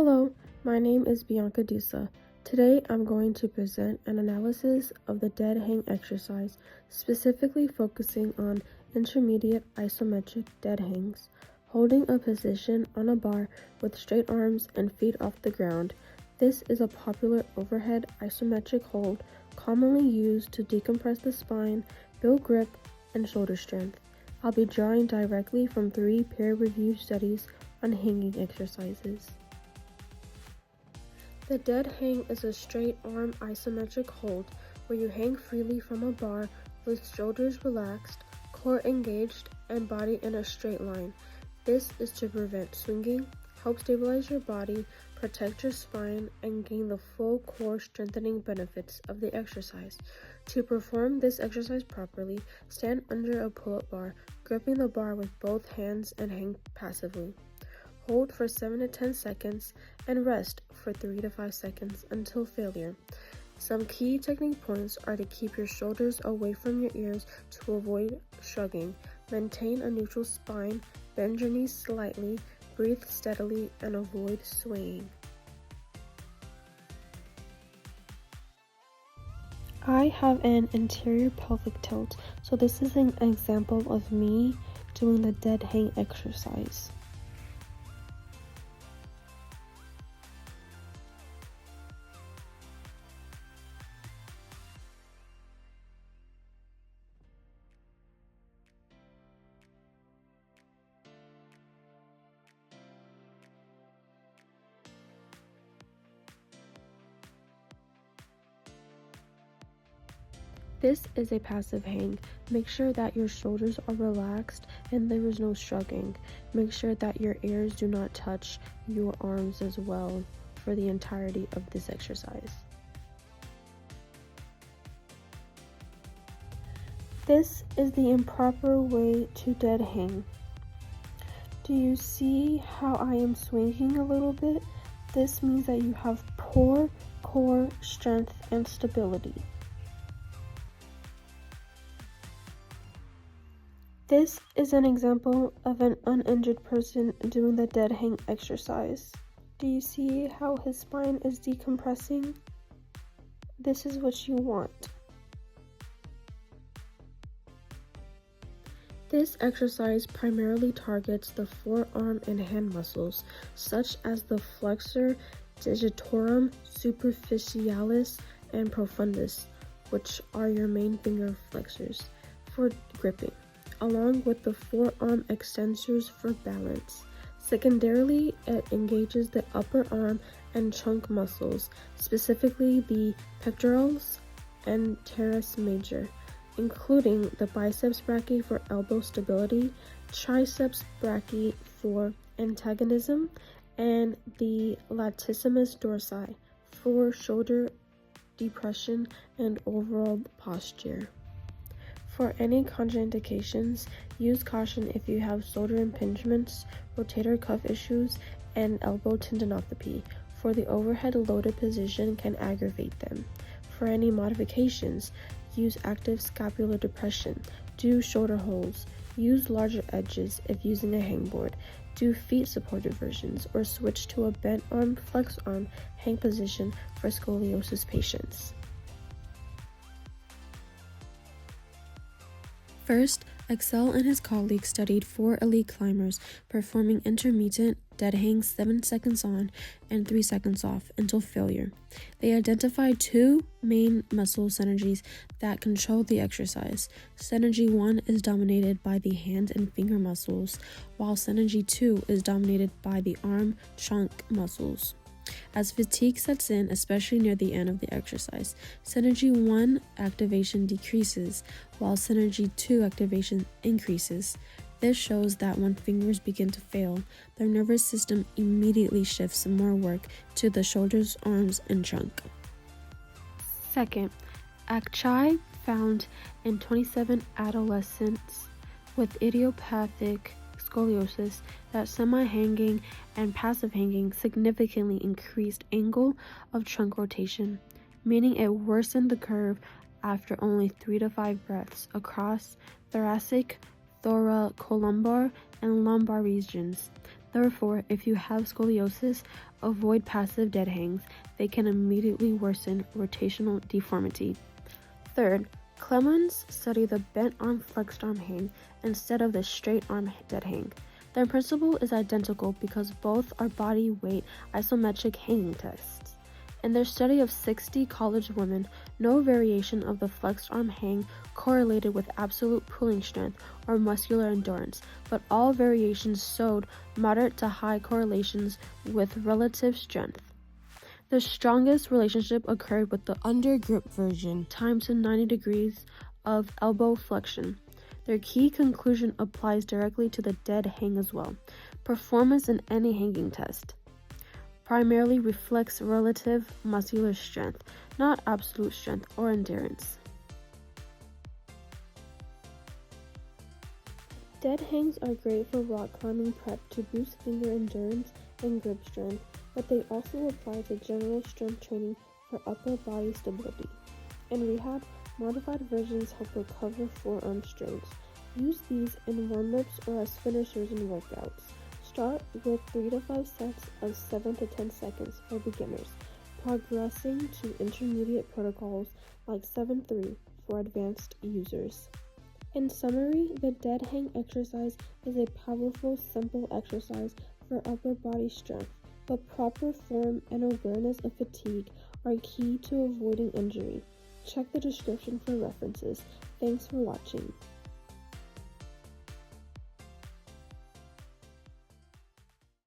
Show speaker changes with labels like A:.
A: Hello, my name is Bianca Doussa. Today I'm going to present an analysis of the dead hang exercise, specifically focusing on intermediate isometric dead hangs, holding a position on a bar with straight arms and feet off the ground. This is a popular overhead isometric hold commonly used to decompress the spine, build grip, and shoulder strength. I'll be drawing directly from 3 peer-reviewed studies on hanging exercises. The dead hang is a straight arm isometric hold where you hang freely from a bar with shoulders relaxed, core engaged, and body in a straight line. This is to prevent swinging, help stabilize your body, protect your spine, and gain the full core strengthening benefits of the exercise. To perform this exercise properly, stand under a pull-up bar, gripping the bar with both hands and hang passively. Hold for 7 to 10 seconds and rest for 3 to 5 seconds until failure. Some key technique points are to keep your shoulders away from your ears to avoid shrugging, maintain a neutral spine, bend your knees slightly, breathe steadily, and avoid swaying. I have an anterior pelvic tilt, so this is an example of me doing the dead hang exercise. This is a passive hang. Make sure that your shoulders are relaxed and there is no shrugging. Make sure that your ears do not touch your arms as well for the entirety of this exercise. This is the improper way to dead hang. Do you see how I am swinging a little bit? This means that you have poor core strength and stability. This is an example of an uninjured person doing the dead hang exercise. Do you see how his spine is decompressing? This is what you want. This exercise primarily targets the forearm and hand muscles, such as the flexor digitorum superficialis and profundus, which are your main finger flexors, for gripping, along with the forearm extensors for balance. Secondarily, it engages the upper arm and trunk muscles, specifically the pectorals and teres major, including the biceps brachii for elbow stability, triceps brachii for antagonism, and the latissimus dorsi for shoulder depression and overall posture. For any contraindications, use caution if you have shoulder impingements, rotator cuff issues, and elbow tendinopathy, for the overhead loaded position can aggravate them. For any modifications, use active scapular depression, do shoulder holds, use larger edges if using a hangboard, do feet supported versions, or switch to a bent arm, flex arm hang position for scoliosis patients. First, Excel and his colleagues studied 4 elite climbers performing intermittent dead hangs 7 seconds on and 3 seconds off until failure. They identified 2 main muscle synergies that control the exercise. Synergy 1 is dominated by the hand and finger muscles, while synergy 2 is dominated by the arm trunk muscles. As fatigue sets in, especially near the end of the exercise, Synergy 1 activation decreases, while Synergy 2 activation increases. This shows that when fingers begin to fail, their nervous system immediately shifts more work to the shoulders, arms, and trunk. Second, Akchai found in 27 adolescents with idiopathic scoliosis that semi-hanging and passive hanging significantly increased angle of trunk rotation, meaning it worsened the curve after only 3 to 5 breaths across thoracic, thoracolumbar, and lumbar regions. Therefore, if you have scoliosis, Avoid passive dead hangs. They can immediately worsen rotational deformity. Third, Clemens studied the bent arm flexed arm hang instead of the straight arm dead hang. Their principle is identical because both are body weight isometric hanging tests. In their study of 60 college women, no variation of the flexed arm hang correlated with absolute pulling strength or muscular endurance, but all variations showed moderate to high correlations with relative strength. The strongest relationship occurred with the undergrip version, time to 90 degrees of elbow flexion. Their key conclusion applies directly to the dead hang as well. Performance in any hanging test primarily reflects relative muscular strength, not absolute strength or endurance. Dead hangs are great for rock climbing prep to boost finger endurance and grip strength, but they also apply to general strength training for upper body stability. In rehab, modified versions help recover forearm strengths. Use these in warm-ups or as finishers in workouts. Start with 3 to 5 sets of 7 to 10 seconds for beginners, progressing to intermediate protocols like 7-3 for advanced users. In summary, the dead hang exercise is a powerful, simple exercise for upper body strength, but proper form and awareness of fatigue are key to avoiding injury. Check the description for references. Thanks for watching.